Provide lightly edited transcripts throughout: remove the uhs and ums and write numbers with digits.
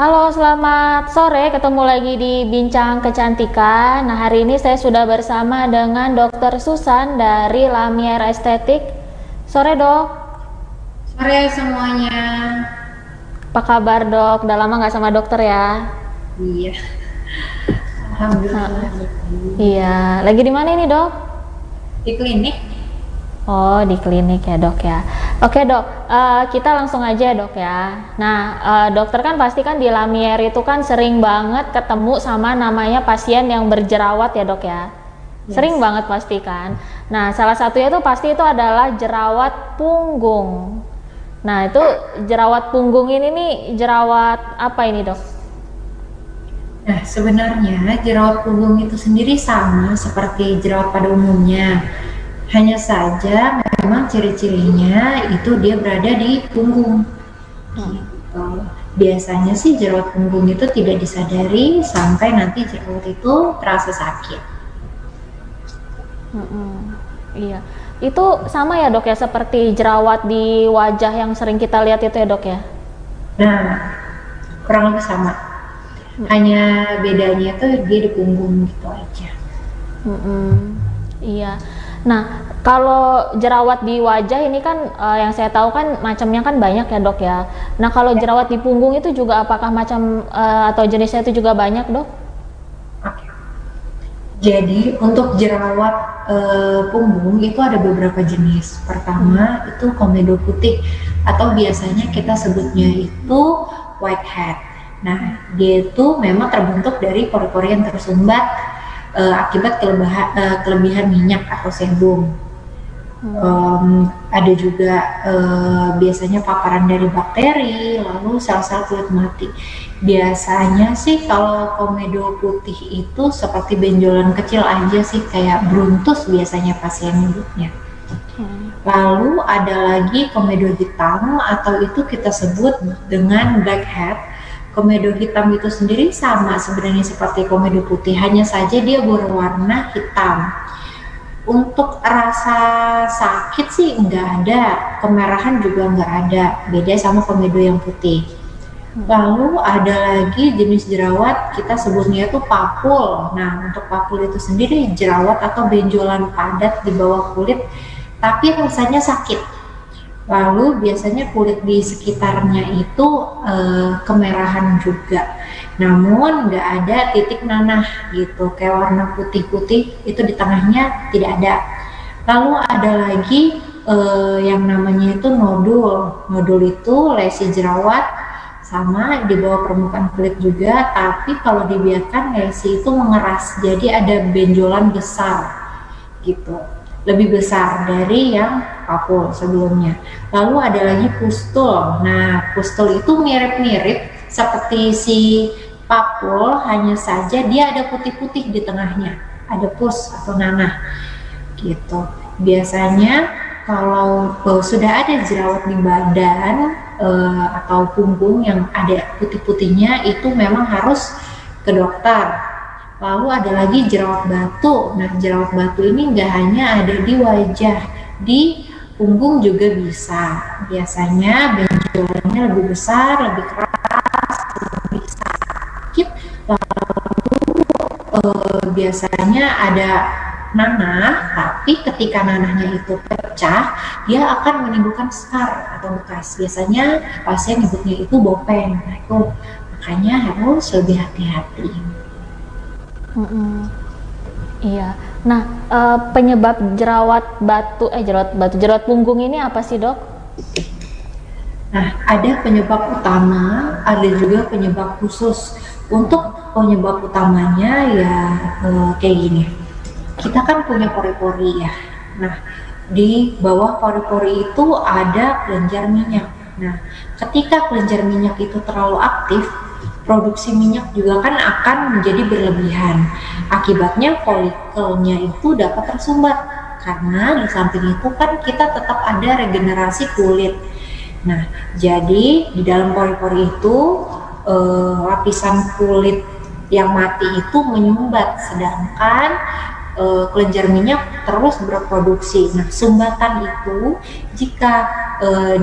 Halo, selamat sore. Ketemu lagi di Bincang Kecantikan. Nah, hari ini saya sudah bersama dengan Dokter Susan dari Lamier Estetik. Sore, Dok. Sore semuanya. Apa kabar, Dok? Udah lama nggak sama dokter ya? Iya, Nah, alhamdulillah. iya. Lagi di mana ini, Dok? Di klinik. Oh, di klinik ya, Dok ya. Oke, Dok. Kita langsung aja, Dok ya. Nah, dokter kan pasti kan di Lamier itu kan sering banget ketemu sama namanya pasien yang berjerawat ya, Dok ya. Sering Yes. banget pasti kan. Nah, salah satunya itu pasti itu adalah jerawat punggung. Nah, itu jerawat punggung ini nih jerawat apa ini, Dok? Nah, sebenarnya jerawat punggung itu sendiri sama seperti jerawat pada umumnya. Hanya saja memang ciri-cirinya itu dia berada di punggung. Gitu. Biasanya sih jerawat punggung itu tidak disadari sampai nanti jerawat itu terasa sakit. Iya. Itu sama ya, Dok ya, seperti jerawat di wajah yang sering kita lihat itu ya, Dok ya? Nah, kurang lebih sama. Hanya bedanya tuh dia di punggung gitu aja. Iya. Nah, kalau jerawat di wajah ini kan yang saya tahu kan macamnya kan banyak ya, Dok ya. Nah, kalau jerawat di punggung itu juga apakah macam atau jenisnya itu juga banyak, Dok? Oke. Jadi untuk jerawat punggung itu ada beberapa jenis. Pertama itu komedo putih atau biasanya kita sebutnya itu whitehead. Nah, dia itu memang terbentuk dari pori-pori yang tersumbat akibat kelebihan minyak atau sebum. Ada juga biasanya paparan dari bakteri, lalu sel-sel kulit mati. Biasanya sih kalau komedo putih itu seperti benjolan kecil aja sih, kayak bruntus biasanya pasien nyebutnya. Lalu ada lagi komedo hitam atau itu kita sebut dengan blackhead. Komedo hitam itu sendiri sama sebenarnya seperti komedo putih, hanya saja dia berwarna hitam. Untuk rasa sakit sih nggak ada, kemerahan juga nggak ada, beda sama komedo yang putih. Lalu ada lagi jenis jerawat kita sebutnya itu papul. Nah, untuk papul itu sendiri jerawat atau benjolan padat di bawah kulit tapi rasanya sakit. Lalu biasanya kulit di sekitarnya itu kemerahan juga, namun nggak ada titik nanah gitu, kayak warna putih-putih itu di tengahnya tidak ada. Lalu ada lagi yang namanya itu nodul. Nodul itu lesi jerawat sama di bawah permukaan kulit juga, tapi kalau dibiarkan lesi itu mengeras, jadi ada benjolan besar gitu, lebih besar dari yang papul sebelumnya. Lalu ada lagi pustul. Nah, pustul itu mirip-mirip seperti si papul, hanya saja dia ada putih-putih di tengahnya, ada pus atau nanah gitu. Biasanya kalau sudah ada jerawat di badan atau punggung yang ada putih-putihnya, itu memang harus ke dokter. Lalu ada lagi jerawat batu. Nah, jerawat batu ini nggak hanya ada di wajah, di punggung juga bisa. Biasanya benjolannya lebih besar, lebih keras, lebih sakit. Biasanya ada nanah, tapi ketika nanahnya itu pecah, dia akan menimbulkan scar atau bekas. Biasanya pasien nyebutnya itu bopeng. Nah, itu makanya harus lebih hati-hati. Iya. Nah, penyebab jerawat punggung ini apa sih, Dok? Nah, ada penyebab utama, ada juga penyebab khusus. Untuk penyebab utamanya ya kayak gini. Kita kan punya pori-pori ya. Nah, di bawah pori-pori itu ada kelenjar minyak. Nah, ketika kelenjar minyak itu terlalu aktif, produksi minyak juga kan akan menjadi berlebihan. Akibatnya folikelnya itu dapat tersumbat. Karena di samping itu kan kita tetap ada regenerasi kulit. Nah, jadi di dalam pori-pori itu lapisan kulit yang mati itu menyumbat, sedangkan kelenjar minyak terus berproduksi. Nah, sumbatan itu jika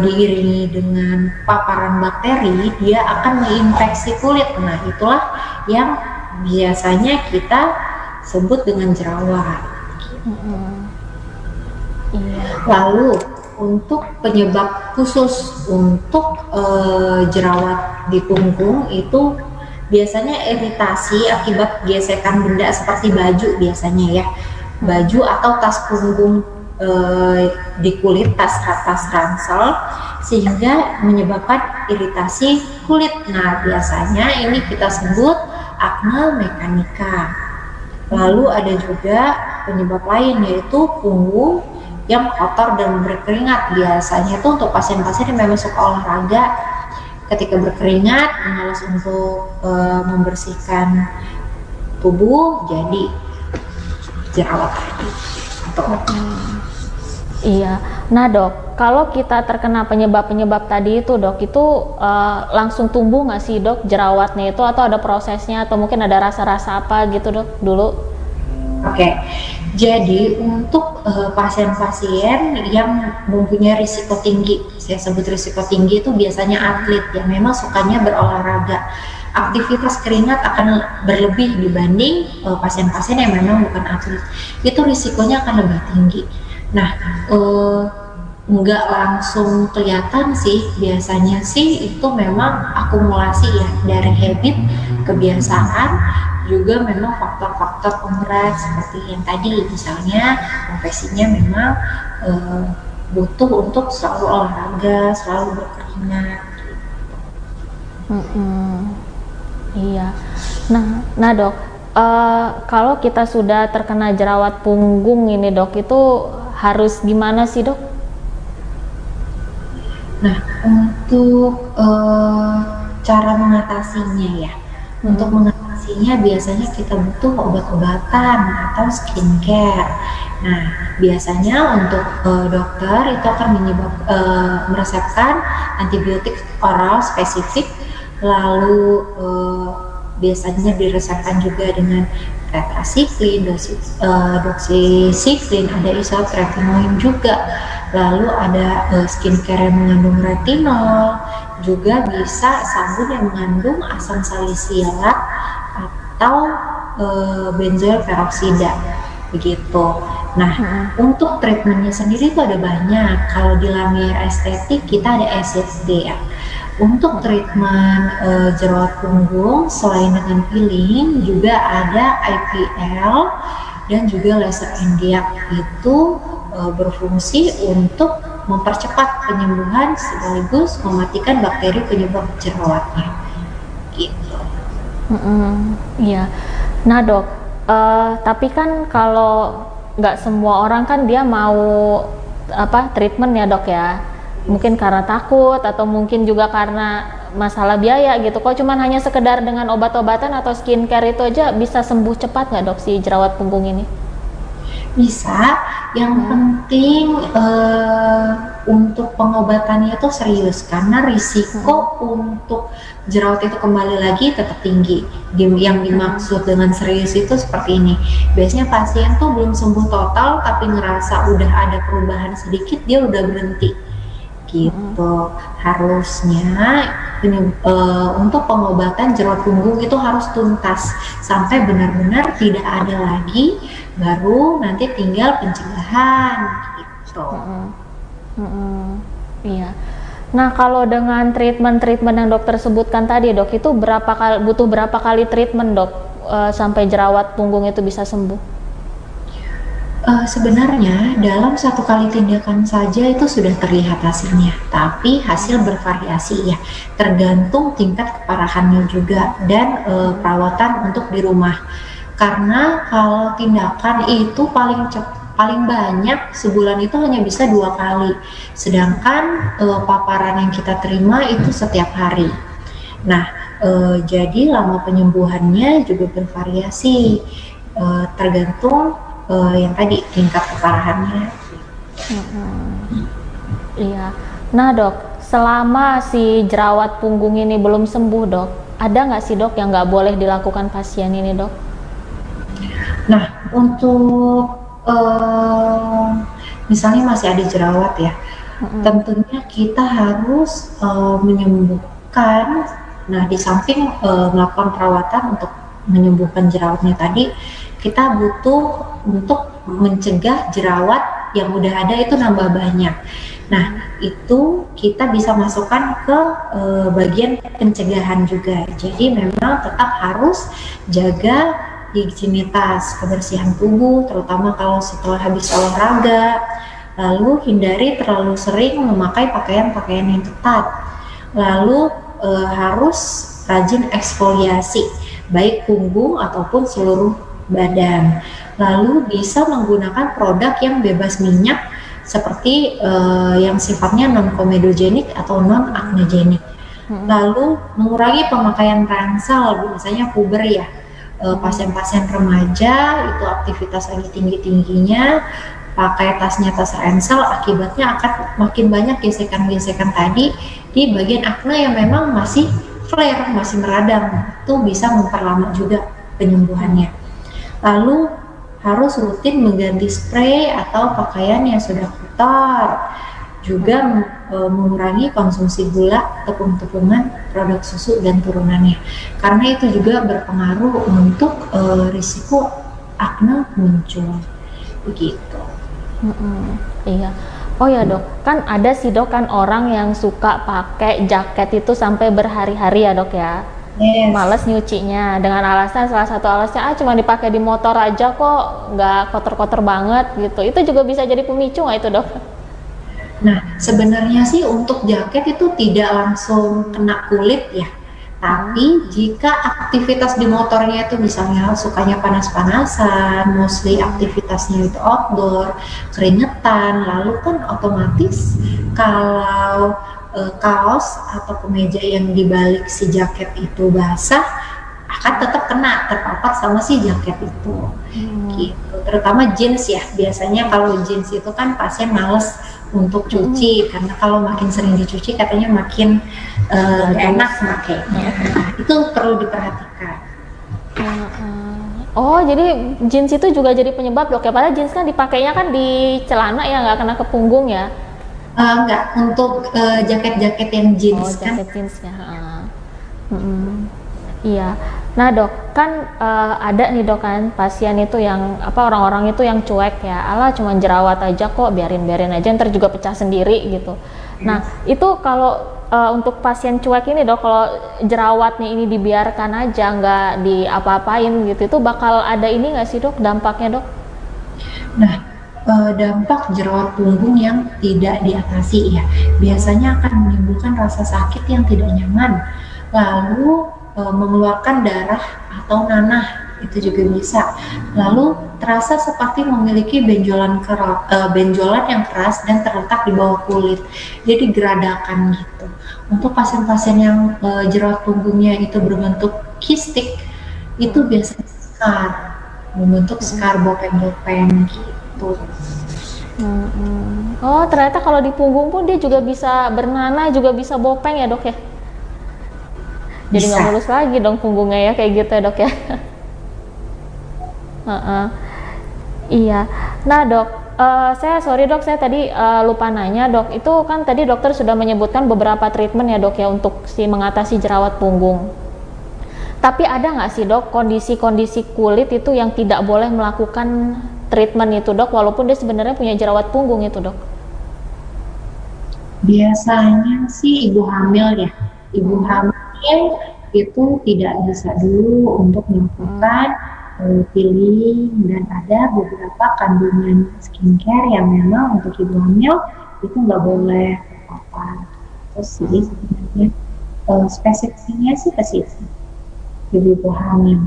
diiringi dengan paparan bakteri, dia akan menginfeksi kulit. Nah, itulah yang biasanya kita sebut dengan jerawat. Lalu untuk penyebab khusus untuk jerawat di punggung itu biasanya iritasi akibat gesekan benda seperti baju biasanya ya, baju atau tas punggung di kulit, tas ransel, sehingga menyebabkan iritasi kulit. Nah, biasanya ini kita sebut akne mekanika. Lalu ada juga penyebab lain yaitu punggung yang kotor dan berkeringat. Biasanya itu untuk pasien-pasien yang memang suka olahraga, ketika berkeringat malas untuk membersihkan tubuh, jadi jerawat tadi. Iya. Nah dok, kalau kita terkena penyebab-penyebab tadi itu dok, itu langsung tumbuh nggak sih dok jerawatnya itu, atau ada prosesnya, atau mungkin ada rasa-rasa apa gitu dok dulu? Oke, jadi untuk pasien-pasien yang mempunyai risiko tinggi, saya sebut risiko tinggi itu biasanya atlet yang memang sukanya berolahraga. Aktivitas keringat akan berlebih dibanding pasien-pasien yang memang bukan atlet. Itu risikonya akan lebih tinggi. Nah, nggak langsung kelihatan sih, biasanya sih itu memang akumulasi ya dari habit, kebiasaan, juga memang faktor-faktor pemberat seperti yang tadi, misalnya profesinya memang butuh untuk selalu olahraga, selalu berkeringat. Iya. Nah dok, kalau kita sudah terkena jerawat punggung ini dok, itu harus gimana sih dok? Nah, untuk cara mengatasinya ya, untuk mengatasinya biasanya kita butuh obat-obatan atau skincare. Nah, biasanya untuk dokter itu akan meresepkan antibiotik oral spesifik, lalu biasanya diresepkan juga dengan tetrasiklin, doxycycline, ada isotretinoin juga, lalu ada skincare yang mengandung retinol, juga bisa sabun yang mengandung asam salisilat atau benzoil peroksida begitu. Nah, untuk treatmentnya sendiri itu ada banyak. Kalau di Lamier Estetik kita ada SSD ya. Untuk treatment jerawat punggung selain dengan peeling juga ada IPL dan juga laser NDF. Itu berfungsi untuk mempercepat penyembuhan sekaligus mematikan bakteri penyebab jerawatnya. Gitu. Iya. Nah dok, tapi kan kalau nggak semua orang kan dia mau treatment ya dok ya. Mungkin karena takut atau mungkin juga karena masalah biaya gitu. Kok cuman hanya sekedar dengan obat-obatan atau skincare itu aja bisa sembuh cepat nggak dok si jerawat punggung ini? Bisa, yang penting untuk pengobatannya itu serius, karena risiko untuk jerawat itu kembali lagi tetap tinggi. Yang dimaksud dengan serius itu seperti ini, biasanya pasien tuh belum sembuh total tapi ngerasa udah ada perubahan sedikit, dia udah berhenti gitu. Harusnya untuk pengobatan jerawat punggung itu harus tuntas sampai benar-benar tidak ada lagi, baru nanti tinggal pencegahan gitu. Iya. Nah kalau dengan treatment yang dokter sebutkan tadi dok, itu butuh berapa kali treatment dok sampai jerawat punggung itu bisa sembuh? Sebenarnya dalam satu kali tindakan saja itu sudah terlihat hasilnya, tapi hasil bervariasi ya, tergantung tingkat keparahannya juga dan perawatan untuk di rumah. Karena kalau tindakan itu paling banyak sebulan itu hanya bisa 2 kali, sedangkan paparan yang kita terima itu setiap hari. Nah, jadi lama penyembuhannya juga bervariasi, tergantung yang tadi tingkat keparahannya. Iya. Nah dok, selama si jerawat punggung ini belum sembuh dok, ada nggak sih dok yang nggak boleh dilakukan pasien ini dok? Nah, untuk misalnya masih ada jerawat ya, tentunya kita harus menyembuhkan. Nah, di samping melakukan perawatan untuk menyembuhkan jerawatnya tadi, kita butuh untuk mencegah jerawat yang udah ada itu nambah banyak. Nah, itu kita bisa masukkan ke bagian pencegahan juga. Jadi memang tetap harus jaga higienitas, kebersihan tubuh, terutama kalau setelah habis olahraga. Lalu hindari terlalu sering memakai pakaian-pakaian yang ketat. Lalu harus rajin eksfoliasi, baik punggung ataupun seluruh badan. Lalu bisa menggunakan produk yang bebas minyak seperti yang sifatnya non-komedogenik atau non-acnegenik. Lalu mengurangi pemakaian ransel, biasanya puber ya. Pasien-pasien remaja itu aktivitas lagi tinggi-tingginya, pakai tasnya tas ransel, akibatnya akan makin banyak gesekan-gesekan tadi di bagian akne yang memang masih flare, masih meradang. Itu bisa memperlama juga penyembuhannya. Lalu harus rutin mengganti spray atau pakaian yang sudah kotor. Juga mengurangi konsumsi gula, tepung-tepungan, produk susu dan turunannya. Karena itu juga berpengaruh untuk risiko akne muncul. Begitu. Iya. Oh ya dok, kan ada sih dok kan orang yang suka pakai jaket itu sampai berhari-hari ya dok ya. Yes. Males nyucinya dengan alasan, salah satu alasannya cuma dipakai di motor aja kok, nggak kotor-kotor banget gitu. Itu juga bisa jadi pemicu nggak itu dok? Nah, sebenarnya sih untuk jaket itu tidak langsung kena kulit ya. Tapi jika aktivitas di motornya itu misalnya sukanya panas-panasan, mostly aktivitasnya itu outdoor, keringetan, lalu kan otomatis kalau kaos atau kemeja yang dibalik si jaket itu basah, akan tetap kena, terpapar sama si jaket itu. Gitu. Terutama jeans ya, biasanya kalau jeans itu kan pasien males untuk cuci, karena kalau makin sering dicuci katanya makin enak makainya. Nah, itu perlu diperhatikan. Oh, jadi jeans itu juga jadi penyebab dok ya? Padahal jeans kan dipakainya kan di celana ya, nggak kena ke punggung ya? Enggak, untuk jaket-jaket yang jeans kan. Jaket jeansnya. Iya. Nah dok, kan ada nih dok kan pasien itu yang orang-orang itu yang cuek ya, alah cuma jerawat aja kok, biarin aja ntar juga pecah sendiri gitu. Nah itu kalau untuk pasien cuek ini dok, kalau jerawatnya ini dibiarkan aja nggak diapa-apain gitu, itu bakal ada ini nggak sih dok dampaknya dok? Nah, dampak jerawat punggung yang tidak diatasi ya, biasanya akan menimbulkan rasa sakit yang tidak nyaman, lalu mengeluarkan darah atau nanah, itu juga bisa. Lalu terasa seperti memiliki benjolan yang keras dan terletak di bawah kulit, jadi geradakan gitu. Untuk pasien-pasien yang jerawat punggungnya itu berbentuk kistik, itu biasanya scar, membentuk scar bopeng-bopeng gitu. Oh, ternyata kalau di punggung pun dia juga bisa bernanah, juga bisa bopeng ya dok ya? Jadi nggak mulus lagi dong punggungnya ya, kayak gitu ya dok ya? Iya. Nah dok, sorry dok, saya tadi lupa nanya dok, itu kan tadi dokter sudah menyebutkan beberapa treatment ya dok ya untuk mengatasi jerawat punggung. Tapi ada nggak sih dok kondisi-kondisi kulit itu yang tidak boleh melakukan treatment itu dok, walaupun dia sebenarnya punya jerawat punggung itu dok? Biasanya sih ibu hamil ya, ibu hamil itu tidak bisa dulu untuk melakukan peeling, dan ada beberapa kandungan skincare yang memang untuk ibu hamil itu nggak boleh terpapar. Terus jadi sebenarnya spesifiknya sih ke situ ibu hamil.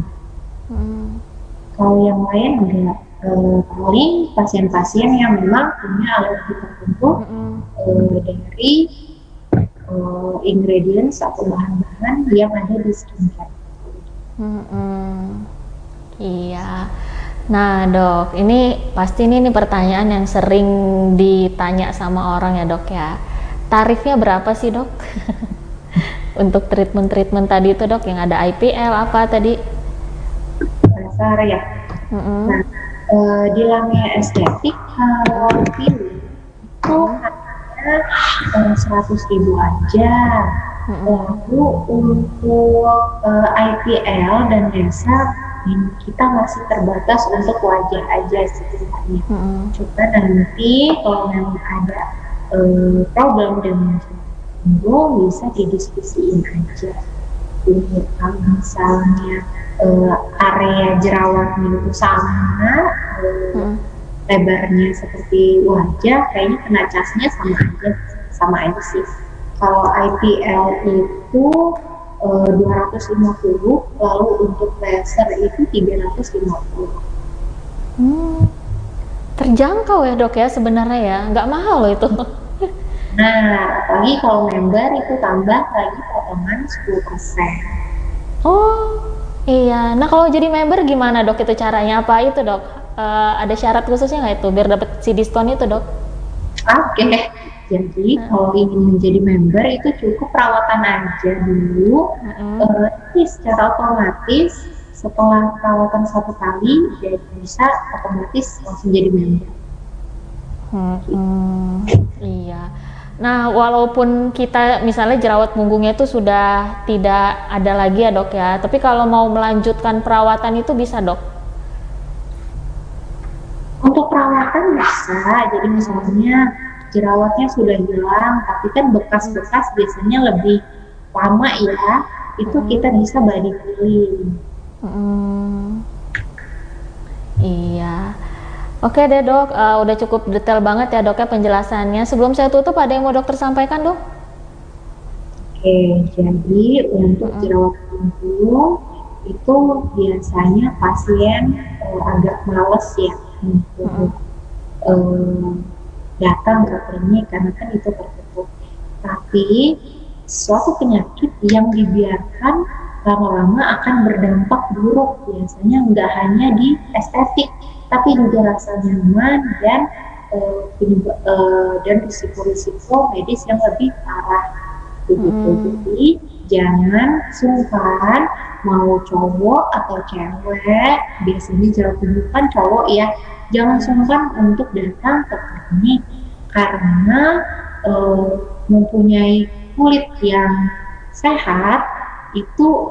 Kalau yang lain enggak, paling pasien-pasien yang memang punya alergi tertentu dari ingredients atau bahan-bahan yang ada di skincare. Iya. Nah dok, ini pasti ini pertanyaan yang sering ditanya sama orang ya dok ya. Tarifnya berapa sih dok? Untuk treatment tadi itu dok, yang ada IPL apa tadi? Dasar ya. Nah, di Lamia Estetik kalau pilih itu 100.000 aja. Lalu untuk IPL dan laser ini kita masih terbatas untuk wajah aja sebenarnya. Coba nanti kalau memang ada problem dengan itu bisa didiskusiin aja. Jadi kalau misalnya area jerawatnya itu sama, lebarnya seperti wajah, kayaknya kena casnya sama aja sih. Kalau IPL itu 250, lalu untuk laser itu 350. Terjangkau ya dok ya sebenarnya ya, nggak mahal loh itu. Nah, apalagi kalau member itu tambah lagi potongan 10%. Oh iya, nah kalau jadi member gimana dok itu caranya? Apa itu dok? Ada syarat khususnya nggak itu biar dapat si diskon itu dok? Oke. Jadi kalau ingin menjadi member itu cukup perawatan aja dulu. Ini secara otomatis setelah perawatan 1 kali jadi bisa otomatis langsung jadi member. Iya. Nah walaupun kita misalnya jerawat punggungnya itu sudah tidak ada lagi ya dok ya, tapi kalau mau melanjutkan perawatan itu bisa dok? Untuk perawatan bisa, jadi misalnya jerawatnya sudah hilang, tapi kan bekas-bekas biasanya lebih lama ya, itu kita bisa body peeling. Iya. Oke deh dok, udah cukup detail banget ya dok ya penjelasannya. Sebelum saya tutup ada yang mau dokter sampaikan dok? Oke, jadi untuk jerawat punggung itu biasanya pasien agak males ya untuk datang ke klinik karena kan itu tertutup. Tapi suatu penyakit yang dibiarkan lama-lama akan berdampak buruk, biasanya nggak hanya di estetik tapi juga rasa nyaman dan risiko-risiko medis yang lebih parah begitu. Jadi jangan sungkan, mau cowok atau cewek, biasanya jerawat punggung kan cowok ya, jangan sungkan untuk datang ke klinik karena mempunyai kulit yang sehat itu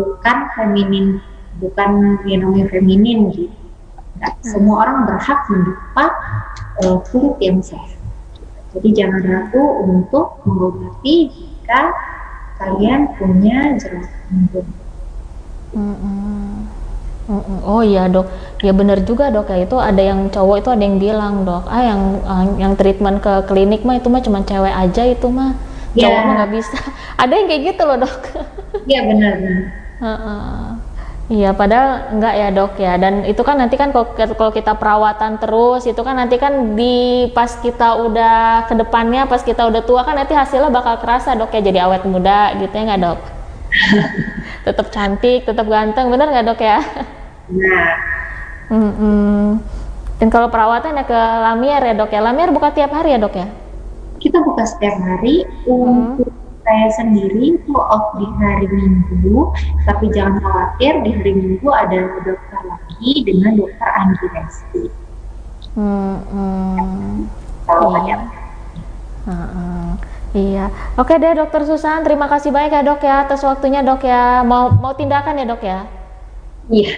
bukan feminin, bukan fenomena feminin gitu. Semua orang berhak mendapat kulit yang sehat. Jadi jangan ragu untuk mengobati jika kalian punya jerawat punggung. Oh iya dok, ya benar juga dok ya, itu ada yang cowok itu ada yang bilang dok, yang treatment ke klinik mah itu mah cuma cewek aja itu mah, cowok mah nggak bisa. Ada yang kayak gitu loh dok. Iya benar. Iya padahal enggak ya dok ya, dan itu kan nanti kan kalau kita perawatan terus itu kan nanti kan pas kita udah ke depannya, pas kita udah tua kan nanti hasilnya bakal kerasa dok ya, jadi awet muda gitu ya nggak dok? Tetap cantik, tetap ganteng, bener nggak dok ya? Nah. Dan kalau perawatan ya ke Lamier ya dok ya, Lamier buka tiap hari ya dok ya? Kita buka setiap hari. Untuk saya sendiri itu off di hari Minggu, tapi jangan khawatir, di hari Minggu ada dokter lagi dengan dokter Anggi Resti. Kalau ada. Iya, oke deh dokter Susan, terima kasih banyak ya dok ya atas waktunya dok ya. Mau tindakan ya dok ya? Iya.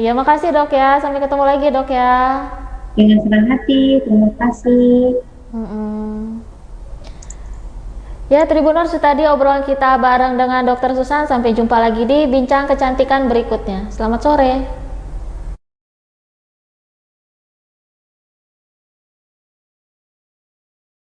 Iya makasih dok ya, sampai ketemu lagi dok ya. Dengan senang hati, terima kasih. Ya Tribuners, tadi obrolan kita bareng dengan dokter Susan, sampai jumpa lagi di Bincang Kecantikan berikutnya. Selamat sore.